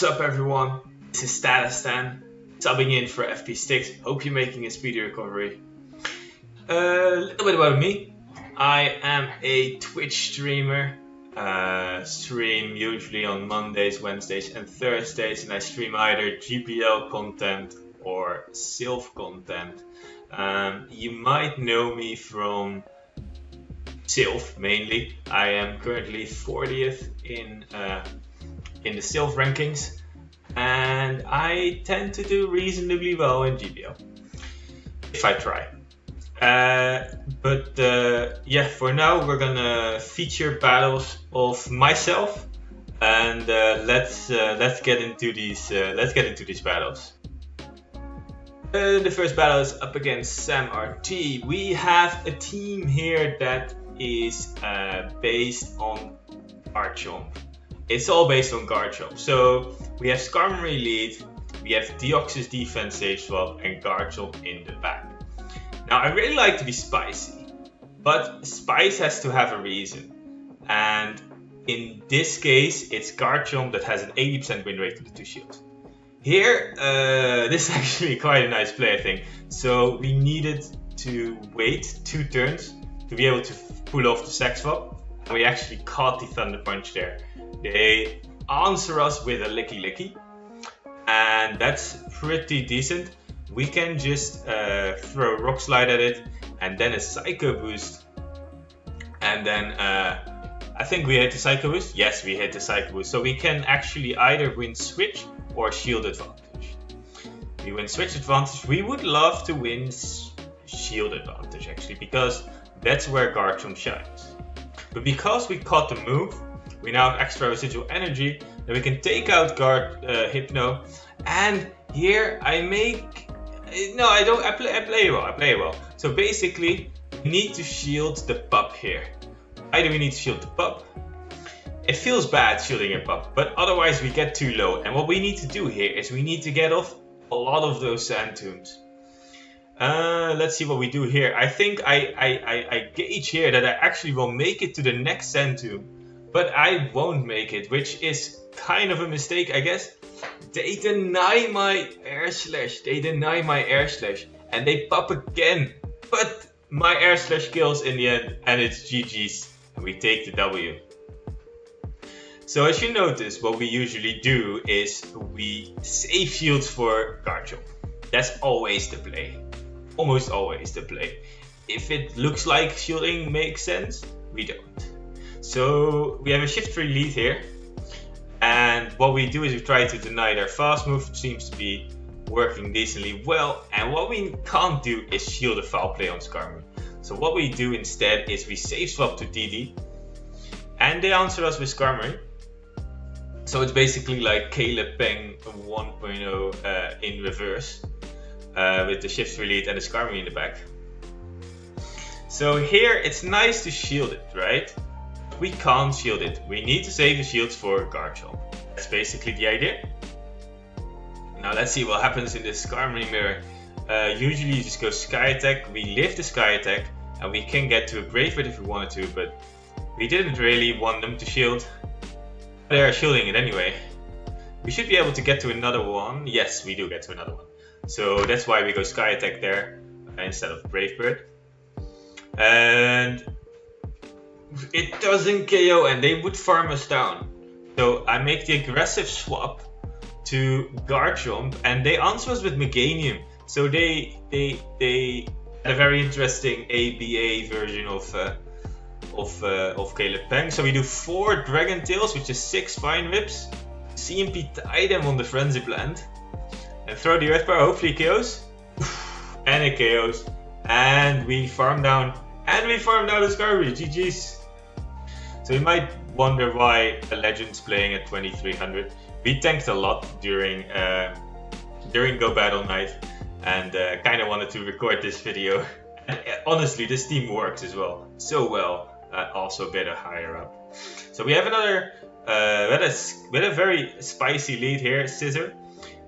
What's up everyone, this is Statastan, subbing in for FP6, hope you're making a speedy recovery. A little bit about me, I am a Twitch streamer, stream usually on Mondays, Wednesdays and Thursdays, and I stream either GPL content or Sylph content. You might know me from Sylph mainly. I am currently 40th in the Sylph rankings, and I tend to do reasonably well in GPL if I try. Yeah, for now we're gonna feature battles of myself, and let's get into these battles. The first battle is up against Sam RT. We have a team here that is based on GARCHOMP. It's all based on GARCHOMP. So we have Skarmory lead, we have Deoxys defense save swap, and GARCHOMP in the back. Now I really like to be spicy, but spice has to have a reason. And in this case, it's GARCHOMP that has an 80% win rate to the 2 shields. Here, this is actually quite a nice play, I think. So we needed to wait 2 turns to be able to pull off the sack swap. And we actually caught the Thunder Punch there. They answer us with a Licky, and that's pretty decent. We can just throw Rock Slide at it, and then a Psycho Boost. And then I think we hit the Psycho Boost. Yes, we hit the Psycho Boost. So we can actually either win Switch or Shield Advantage. We win Switch Advantage. We would love to win Shield Advantage actually, because that's where GARCHOMP shines. But because we caught the move, we now have extra residual energy that we can take out Hypno. And here I play well. So basically, we need to shield the pup here. Why do we need to shield the pup? It feels bad shielding a pup, but otherwise we get too low. And what we need to do here is we need to get off a lot of those sand tombs. Let's see what we do here. I think I gauge here that I actually will make it to the next sand tomb, but I won't make it, which is kind of a mistake, I guess. They deny my air slash, and they pop again. But my air slash kills in the end, and it's GG's, and we take the W. So as you notice, what we usually do is we save shields for GARCHOMP. That's always the play. Almost always the play. If it looks like shielding makes sense, we don't. So we have a shift free lead here, and what we do is we try to deny their fast move, which seems to be working decently well. And what we can't do is shield a foul play on Skarmory. So what we do instead is we save swap to DD, and they answer us with Skarmory. So it's basically like Caleb Peng 1.0 in reverse, with the shift free lead and the Skarmory in the back. So here it's nice to shield it, right? We can't shield it. We need to save the shields for GARCHOMP. That's basically the idea. Now let's see what happens in this Skarmory mirror. Usually you just go Sky Attack. We live the Sky Attack, and we can get to a Graveyard if we wanted to, but we didn't really want them to shield. They are shielding it anyway. We should be able to get to another one. Yes, we do get to another one. So that's why we go Sky Attack there instead of Brave Bird. And it doesn't KO, and they would farm us down. So I make the aggressive swap to GARCHOMP, and they answer us with Meganium. So they had a very interesting ABA version of Caleb Peng. So we do 4 Dragon Tails, which is 6 Vine Whips. CMP tie them on the Frenzy Plant, and throw the Earth Power, hopefully KOs. And it KOs. And we farm down. And we farm down the Skarmory. GG's. So you might wonder why a Legend's playing at 2300. We tanked a lot during Go Battle Night, and kind of wanted to record this video. And honestly, this team works as well. So well. Also a bit higher up. So we have another, with a very spicy lead here, Scissor.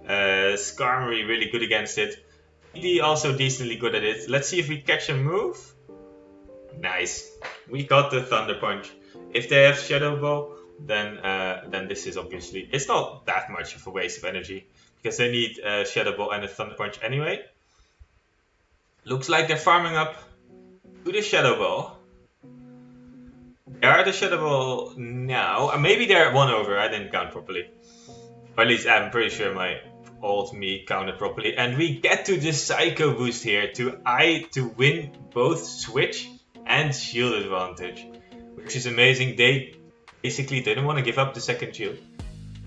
Skarmory really good against it. PD also decently good at it. Let's see if we catch a move. Nice. We got the Thunder Punch. If they have Shadow Ball, then this is obviously, it's not that much of a waste of energy because they need a Shadow Ball and a Thunder Punch anyway. Looks like they're farming up to the Shadow Ball. They are the Shadow Ball now. Maybe they're one over. I didn't count properly. Or at least I'm pretty sure my old me counted properly. And we get to the Psycho Boost here to win both Switch and Shield advantage, which is amazing. They basically didn't want to give up the second shield.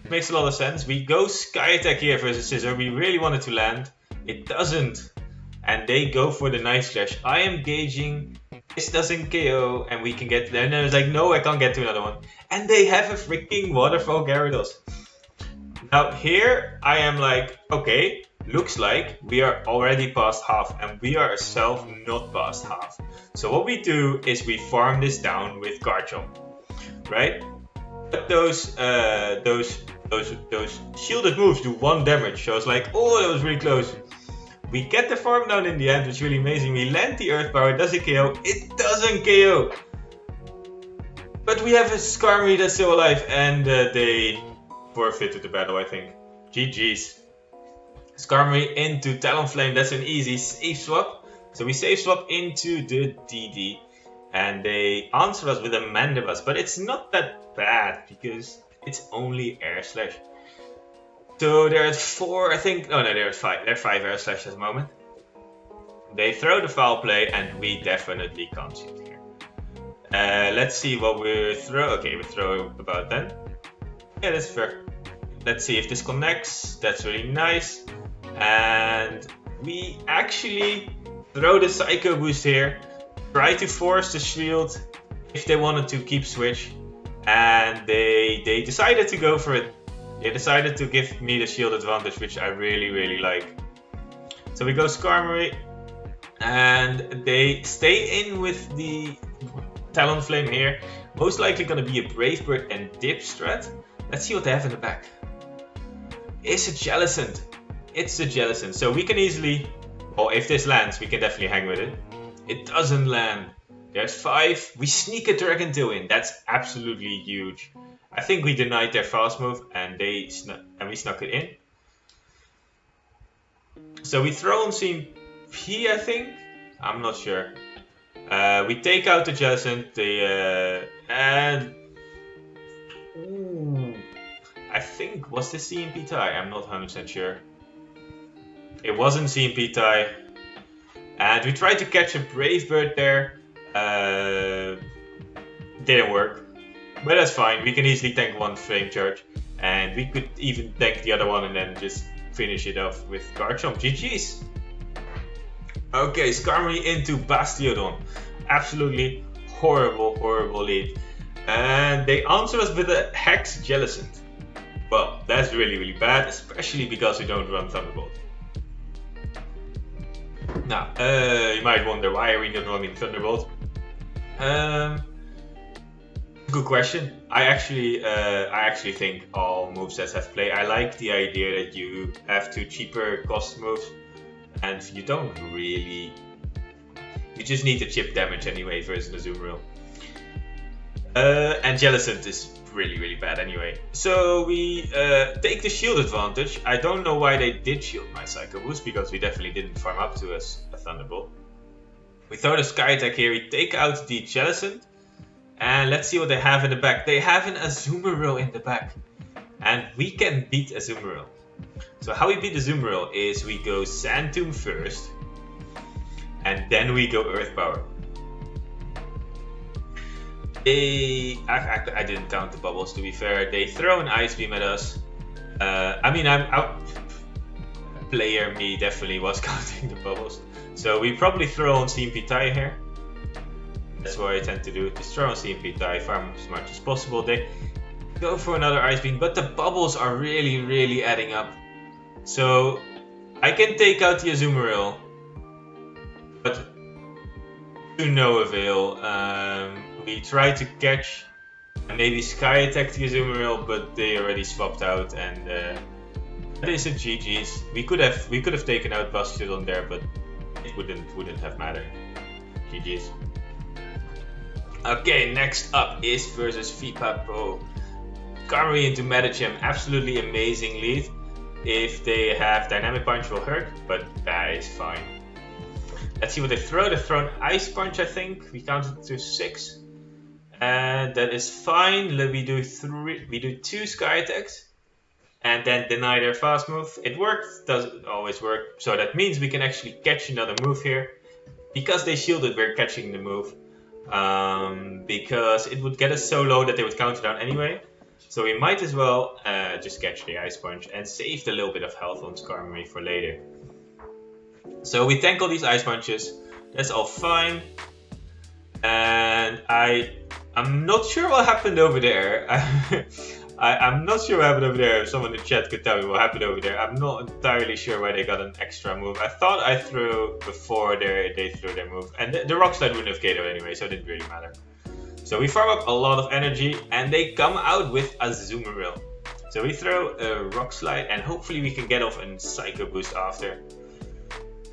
It makes a lot of sense. We go Sky Attack here versus Scissor. We really wanted to land. It doesn't. And they go for the Knife Slash. I am gauging. This doesn't KO. And we can get there. And then it's like, no, I can't get to another one. And they have a freaking Waterfall Gyarados. Now here I am like, okay, looks like we are already past half. And we are ourselves not past half. So what we do is we farm this down with Garchomp. Right? But those shielded moves do 1 damage. So it's like, oh, that was really close. We get the farm down in the end, which is really amazing. We land the Earth Power. Does it KO? It doesn't KO. But we have a Skarmory that's still alive, and they forfeited the battle, I think. GG's. Skarmory into Talonflame. That's an easy safe swap. So we safe swap into the DD. And they answer us with a Mandibuzz, but it's not that bad because it's only Air Slash. So they're at 4, I think. Oh no, they're at 5. They're 5 Air Slash at the moment. They throw the foul play, and we definitely can't shoot here. Let's see what we throw. Okay, we throw about 10. Yeah, that's fair. Let's see if this connects. That's really nice. And we actually throw the Psycho Boost here. Try to force the shield if they wanted to keep switch, and they decided to go for it. They decided to give me the shield advantage, which I really like. So we go Skarmory, and they stay in with the Talonflame here. Most likely going to be a Brave Bird and Dip strat. Let's see what they have in the back. It's a Jellicent. It's a Jellicent. So we can easily, well, if this lands, we can definitely hang with it. It doesn't land. There's 5. We sneak a Dragon Tail in. That's absolutely huge. I think we denied their fast move and we snuck it in. So we throw on CMP, I think. I'm not sure. We take out the Jellicent. And ooh, I think was this CMP tie? I'm not 100% sure. It wasn't CMP tie. And we tried to catch a Brave Bird there. Didn't work. But that's fine. We can easily tank 1 Flame Charge. And we could even tank the other one and then just finish it off with Garchomp. GG's. Okay, Skarmory into Bastiodon. Absolutely horrible lead. And they answer us with a Hex Jellicent. Well, that's really bad. Especially because we don't run Thunderbolt. Now, you might wonder, why are we not running Thunderbolt? Good question. I actually think all movesets have play. I like the idea that you have 2 cheaper cost moves, and you don't really. You just need to chip damage anyway versus the Azumarill. And Jellicent is really bad anyway. So we take the shield advantage. I don't know why they did shield my Psycho Boost, because we definitely didn't farm up to a Thunderbolt. We throw the Sky Attack here. We take out the Jellicent. And let's see what they have in the back. They have an Azumarill in the back. And we can beat Azumarill. So how we beat Azumarill is we go Sand Tomb first. And then we go Earth Power. I didn't count the bubbles, to be fair. They throw an Ice Beam at us. I'm out. Player me definitely was counting the bubbles. So we probably throw on CMP tie here. That's what I tend to do. Just throw on CMP tie, farm as much as possible. They go for another Ice Beam, but the bubbles are really adding up. So I can take out the Azumarill, but to no avail. We try to catch and maybe Sky Attack the Azumarill, but they already swapped out, and that is a GG's. We could have taken out Bastiodon there, but it wouldn't have mattered. GG's. Okay, next up is versus Vipapo. Skarmory into Medicham, absolutely amazing lead. If they have Dynamic Punch will hurt, but that is fine. Let's see what they throw. They've thrown Ice Punch, I think. We counted to 6. And that is fine. We do 2 Sky Attacks. And then deny their fast move. It worked, doesn't always work. So that means we can actually catch another move here. Because they shielded, we're catching the move. Because it would get us so low that they would counter down anyway. So we might as well just catch the Ice Punch and save the little bit of health on Skarmory for later. So we tank all these Ice Punches. That's all fine. And I'm not sure what happened over there. I'm not sure what happened over there. If someone in the chat could tell me what happened over there. I'm not entirely sure why they got an extra move. I thought I threw before they threw their move. And the Rock Slide wouldn't have KO'd anyway, so it didn't really matter. So we farm up a lot of energy and they come out with a Azumarill. So we throw a Rock Slide and hopefully we can get off a Psycho Boost after.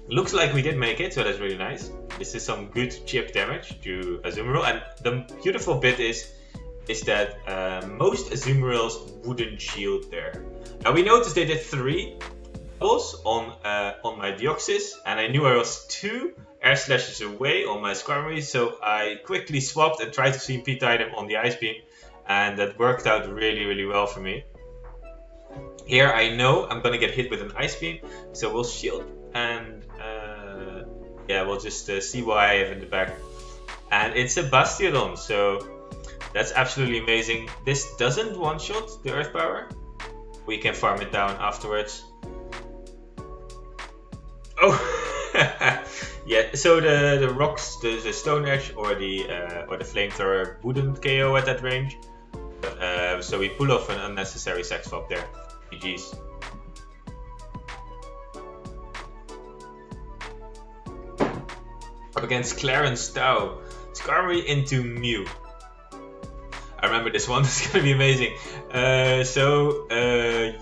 Looks like we did make it, so that's really nice. This is some good chip damage to Azumarill. And the beautiful bit is that most Azumarills wouldn't shield there. Now we noticed they did 3 doubles on my Deoxys, and I knew I was 2 Air Slashes away on my Skarmory, so I quickly swapped and tried to CMP tie them on the Ice Beam, and that worked out really well for me. Here I know I'm gonna get hit with an Ice Beam, so we'll shield, and yeah, we'll just see what I have in the back. And it's a Bastiodon, so that's absolutely amazing. This doesn't one-shot the Earth Power. We can farm it down afterwards. Oh, yeah. So the rocks, the Stone Edge or the Flamethrower wouldn't KO at that range. So we pull off an unnecessary Sex Swap there. GG's. Up against Clarence Tau. Skarmory into Mew. I remember this one, it's gonna be amazing.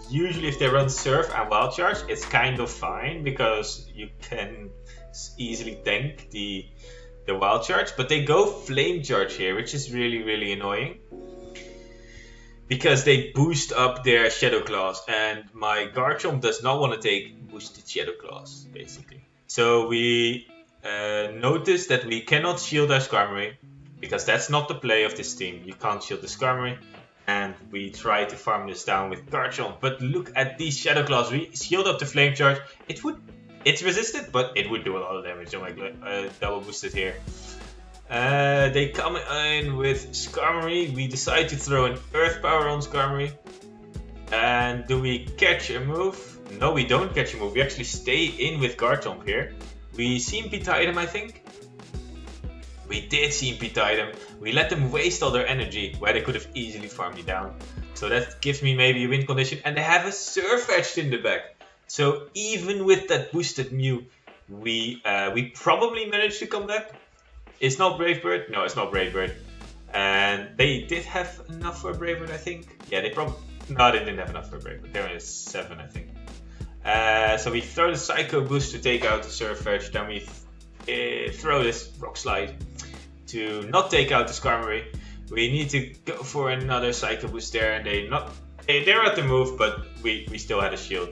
Usually if they run Surf and Wild Charge, it's kind of fine because you can easily tank the Wild Charge, but they go Flame Charge here, which is really annoying. Because they boost up their Shadow Claws, and my Garchomp does not want to take boosted Shadow Claws, basically. So we notice that we cannot shield our Skarmory, because that's not the play of this team. You can't shield the Skarmory, and we try to farm this down with Garchomp. But look at these Shadow Claws. We shield up the Flame Charge. It's resisted, but it would do a lot of damage. Oh my god, double boosted here. They come in with Skarmory. We decide to throw an Earth Power on Skarmory. And do we catch a move? No, we don't catch a move. We actually stay in with Garchomp here. We CMP tie them, I think. We did CMP tie them. We let them waste all their energy where they could have easily farmed me down. So that gives me maybe a win condition. And they have a Surf Edge in the back. So even with that boosted Mew, we probably managed to come back. It's not Brave Bird. No, it's not Brave Bird. And they did have enough for a Brave Bird, I think. Yeah, they probably... No, they didn't have enough for a Brave Bird. They were at 7, I think. So we throw the Psycho Boost to take out the Surf Edge. Then we throw this Rock Slide to not take out the Skarmory. We need to go for another Psycho Boost there. And they're at the move, but we still had a shield.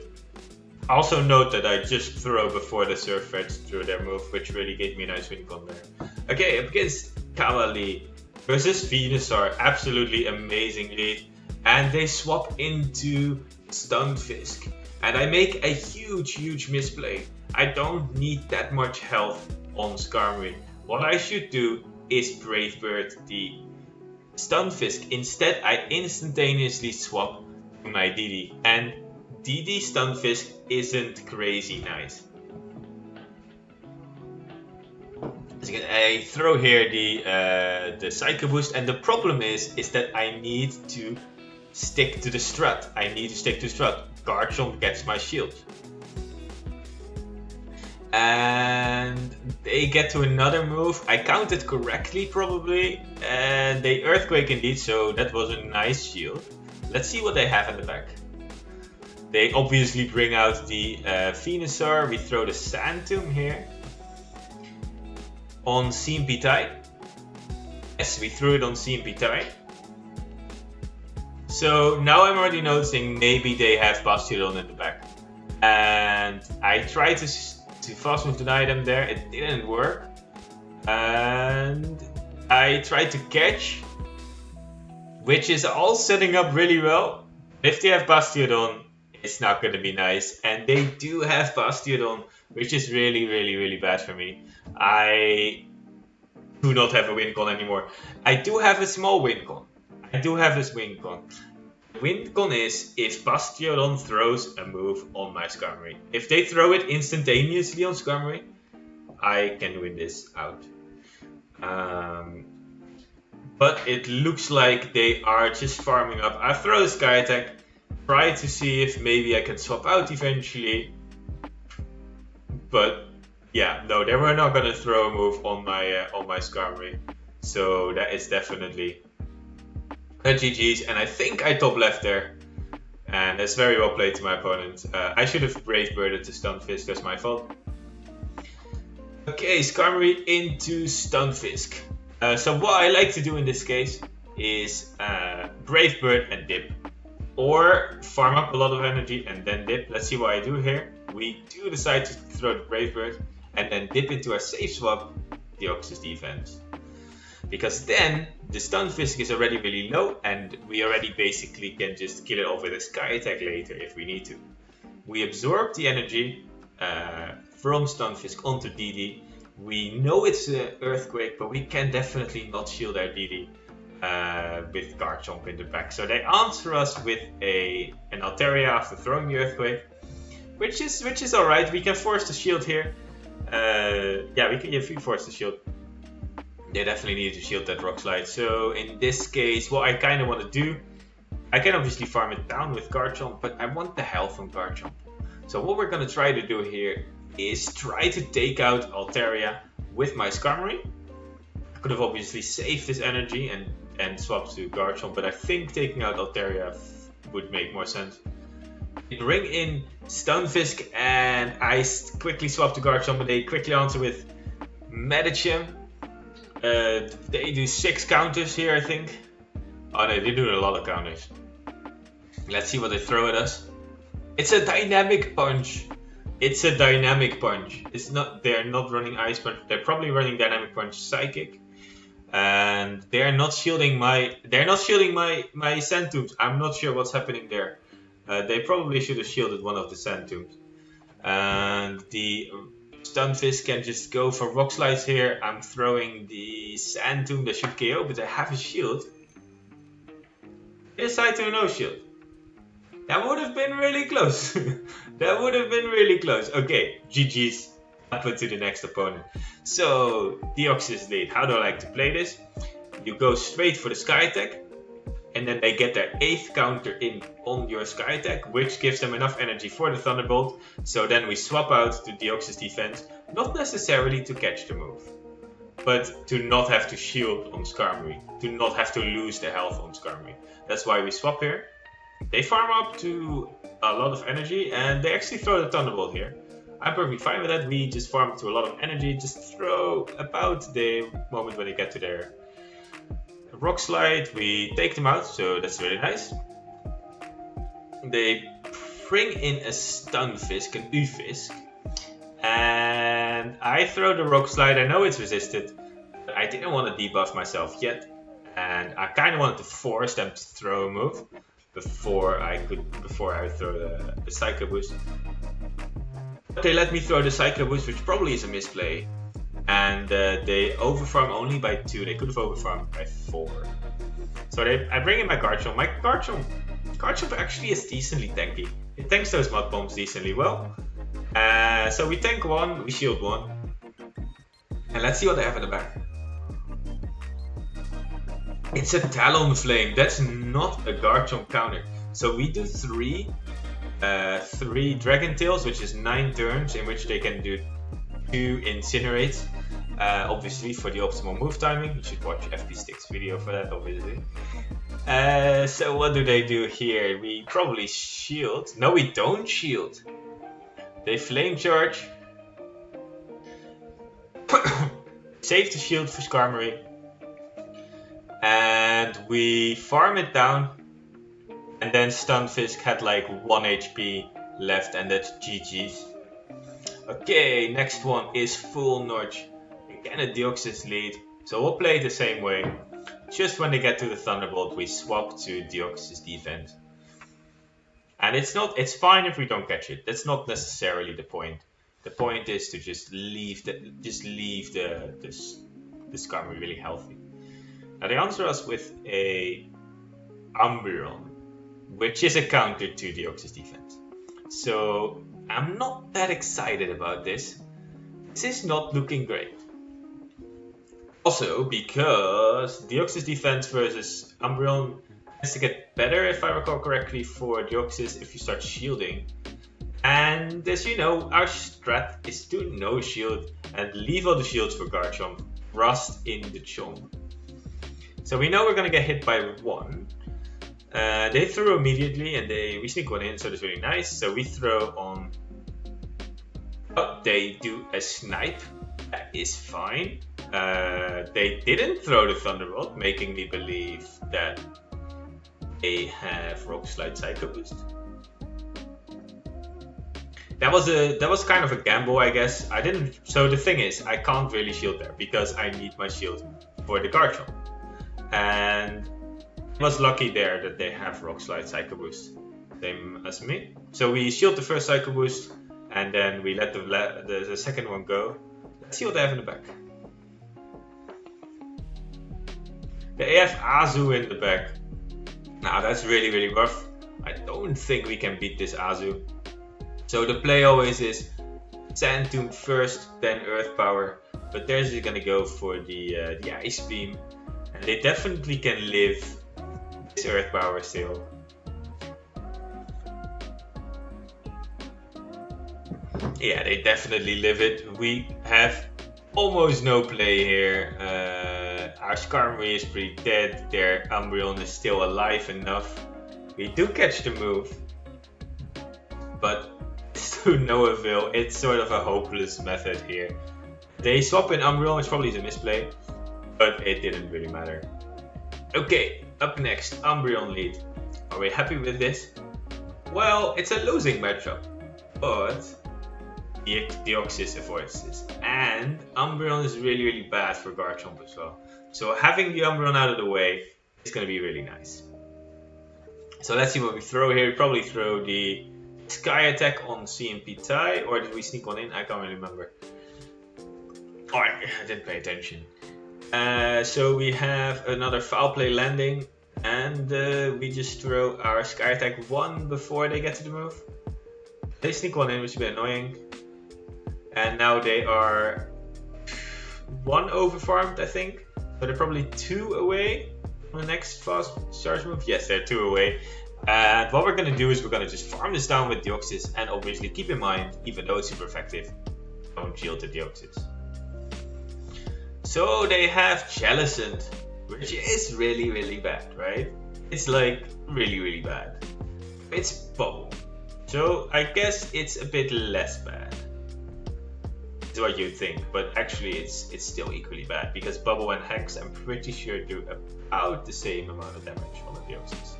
Also note that I just throw before the Surf Edge through their move, which really gave me a nice win con there. Okay, up against Kawali versus Venusaur. Absolutely amazing lead. And they swap into Stunfisk. And I make a huge misplay. I don't need that much health on Skarmory. What I should do is Brave Bird the Stunfisk. Instead, I instantaneously swap to my DD. And DD Stunfisk isn't crazy nice. I throw here the Psycho Boost, and the problem is that I need to stick to the Strut. Garchomp gets my shield. And they get to another move. I counted correctly probably, and they Earthquake indeed, so that was a nice shield. Let's see what they have in the back. They obviously bring out the Venusaur. We throw the Sand Tomb here. On CMP tie. Yes, we threw it on CMP tie. So now I'm already noticing maybe they have Bastion in the back. And I tried to fast move deny them there, it didn't work. And I tried to catch, which is all setting up really well. If they have Bastion, it's not going to be nice. And they do have Bastion, which is really, really, really bad for me. I do not have a win con anymore. I do have a small win con. Win con is if Bastion throws a move on my Skarmory. If they throw it instantaneously on Skarmory, I can win this out. But it looks like they are just farming up. I throw the Sky Attack, try to see if maybe I can swap out eventually. But yeah, no, they were not gonna throw a move on my Skarmory. So that is definitely a GG's, and I think I top left there. And that's very well played to my opponent. I should have Brave Birded to Stunfisk, that's my fault. Okay, Skarmory into Stunfisk. So what I like to do in this case is Brave Bird and dip. Or farm up a lot of energy and then dip. Let's see what I do here. We do decide to throw the Brave Bird and then dip into our safe swap, Deoxys defense. Because then the Stunfisk is already really low and we already basically can just kill it off with a Sky Attack later if we need to. We absorb the energy from Stunfisk onto DD. We know it's an Earthquake, but we can definitely not shield our DD with Garchomp in the back. So they answer us with an Altaria after throwing the Earthquake, which is alright. We can force the shield here. Yeah, we can force the shield. They definitely need to shield that Rock Slide. So in this case, what I kind of want to do, I can obviously farm it down with Garchomp, but I want the health from Garchomp. So what we're going to try to do here is try to take out Altaria with my Skarmory. I could have obviously saved this energy and swapped to Garchomp, but I think taking out Altaria would make more sense. Bring in Stunfisk and I quickly swap to Garchomp, but they quickly answer with Medicham. They do 6 counters here, I think. Oh no, they do a lot of counters. Let's see what they throw at us. It's a Dynamic Punch. It's a Dynamic Punch. It's not. They're not running Ice Punch. They're probably running Dynamic Punch Psychic, and they're not shielding my. They're not shielding my Sand Tombs. I'm not sure what's happening there. They probably should have shielded one of the Sand Tombs. And the Stunfisk can just go for Rock Slides here. I'm throwing the Sand Tomb that should KO, but I have a shield. Decide to no shield. That would have been really close. That would have been really close. Okay, GG's. Up to the next opponent. So, Deoxys lead. How do I like to play this? You go straight for the Sky Attack. And then they get their 8th counter in on your Sky Attack, which gives them enough energy for the Thunderbolt. So then we swap out to Deoxys defense. Not necessarily to catch the move, but to not have to shield on Skarmory. To not have to lose the health on Skarmory. That's why we swap here. They farm up to a lot of energy and they actually throw the Thunderbolt here. I'm perfectly fine with that. We just farm to a lot of energy. Just throw about the moment when they get to their Rock Slide. We take them out, so that's really nice. They bring in a Stunfisk, an U-Fisk. And I throw the Rock Slide. I know it's resisted, but I didn't want to debuff myself yet. And I kind of wanted to force them to throw a move before I throw the Psycho Boost. But they let me throw the Psycho Boost, which probably is a misplay. And they overfarm only by 2. They could have overfarmed by 4. So I bring in my Garchomp. My Garchomp actually is decently tanky. It tanks those Mud Bombs decently well. So we tank 1, we shield 1. And let's see what they have in the back. It's a Talonflame. That's not a Garchomp counter. So we do 3 Dragon Tails, which is 9 turns in which they can do 2 Incinerates. Obviously for the optimal move timing. You should watch FP Stick's video for that, obviously. So what do they do here? We probably shield. No, we don't shield. They Flame Charge. Save the shield for Skarmory. And we farm it down And then Stunfisk had like 1 HP left, and that's GG's. Okay, next one is Full Notch. Again a Deoxys lead. So we'll play it the same way. Just when they get to the Thunderbolt, we swap to Deoxys defense. And it's fine if we don't catch it. That's not necessarily the point. The point is to just leave the Skarmory really healthy. Now they answer us with a Umbreon, which is a counter to Deoxys defense. So I'm not that excited about this. This is not looking great. Also, because Deoxys defense versus Umbreon tends to get better, if I recall correctly, for Deoxys if you start shielding. And as you know, our strat is to no shield and leave all the shields for Garchomp. Rust in the Chomp. So we know we're gonna get hit by 1. They throw immediately and we sneak 1 in, so that's really nice. So we throw on. Oh, they do a snipe. That is fine. They didn't throw the Thunderbolt, making me believe that they have Rock Slide Psycho Boost. That was kind of a gamble, I guess. I didn't. So the thing is, I can't really shield there because I need my shield for the Garchomp. And I was lucky there that they have Rock Slide Psycho Boost, same as me. So we shield the first Psycho Boost, and then we let the second one go. Let's see what they have in the back. They have Azu in the back. Now that's really rough. I don't think we can beat this Azu. So the play always is Sand Tomb first, then Earth Power. But they're just gonna go for the Ice Beam. And they definitely can live this Earth Power still. Yeah, they definitely live it. We have almost no play here. Our Skarmory is pretty dead. Their Umbreon is still alive enough. We do catch the move, but it's to no avail. It's sort of a hopeless method here. They swap in Umbreon, which probably is a misplay, but it didn't really matter. Okay, up next, Umbreon lead. Are we happy with this? Well, it's a losing matchup, but Deoxys avoids this. And Umbreon is really bad for Garchomp as well. So having the Umbreon out of the way is going to be really nice. So let's see what we throw here. We probably throw the Sky Attack on CMP Tai, or did we sneak 1 in? I can't really remember. Oh, I didn't pay attention. So we have another Foul Play landing, and we just throw our Sky Attack 1 before they get to the move. They sneak 1 in, which is a bit annoying. And now they are 1 overfarmed, I think. So they're probably 2 away on the next fast charge move. Yes, they're 2 away. And what we're going to do is we're going to just farm this down with Deoxys. And obviously keep in mind, even though it's super effective, don't shield the Deoxys. So they have Jellicent, which is really bad, right? It's like really bad. It's Bubble. So I guess it's a bit less bad. Is what you'd think, but actually it's still equally bad because Bubble and Hex, I'm pretty sure, do about the same amount of damage on the Deoxys.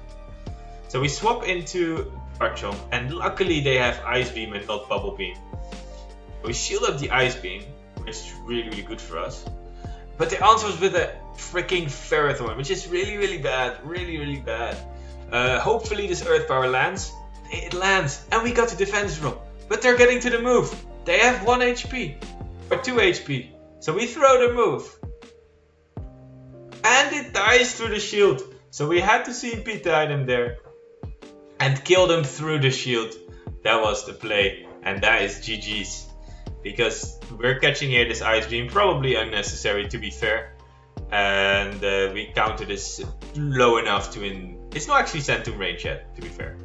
So we swap into Garchomp, and luckily they have Ice Beam and not Bubble Beam. We shield up the Ice Beam, which is really good for us. But they answer us with a freaking Ferrothorn, which is really bad, really bad. Hopefully this Earth Power lands. It lands, and we got the defense drop. But they're getting to the move. They have 1 HP, or 2 HP. So we throw the move. And it dies through the shield. So we had to CMP tie them there. And kill them through the shield. That was the play. And that is GG's. Because we're catching here this Ice Beam, probably unnecessary to be fair. And we counted this low enough to win. It's not actually Sand Tomb range yet, to be fair.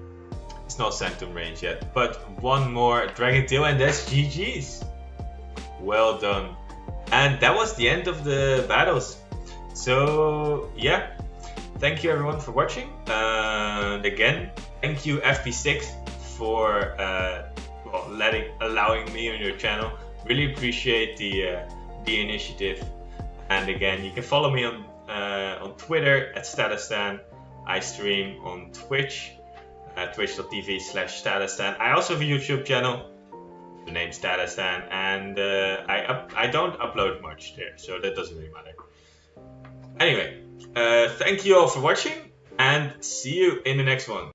It's not Sand Tomb range yet, but 1 more Dragon Tail and that's GG's. Well done. And that was the end of the battles. So yeah, thank you everyone for watching. And again, thank you FP6 for allowing me on your channel. Really appreciate the initiative. And again, you can follow me on Twitter at Statastan. I stream on Twitch. twitch.tv/Statastan. I also have a YouTube channel, the name Statastan, and I don't upload much there, so that doesn't really matter. Anyway, thank you all for watching, and see you in the next one.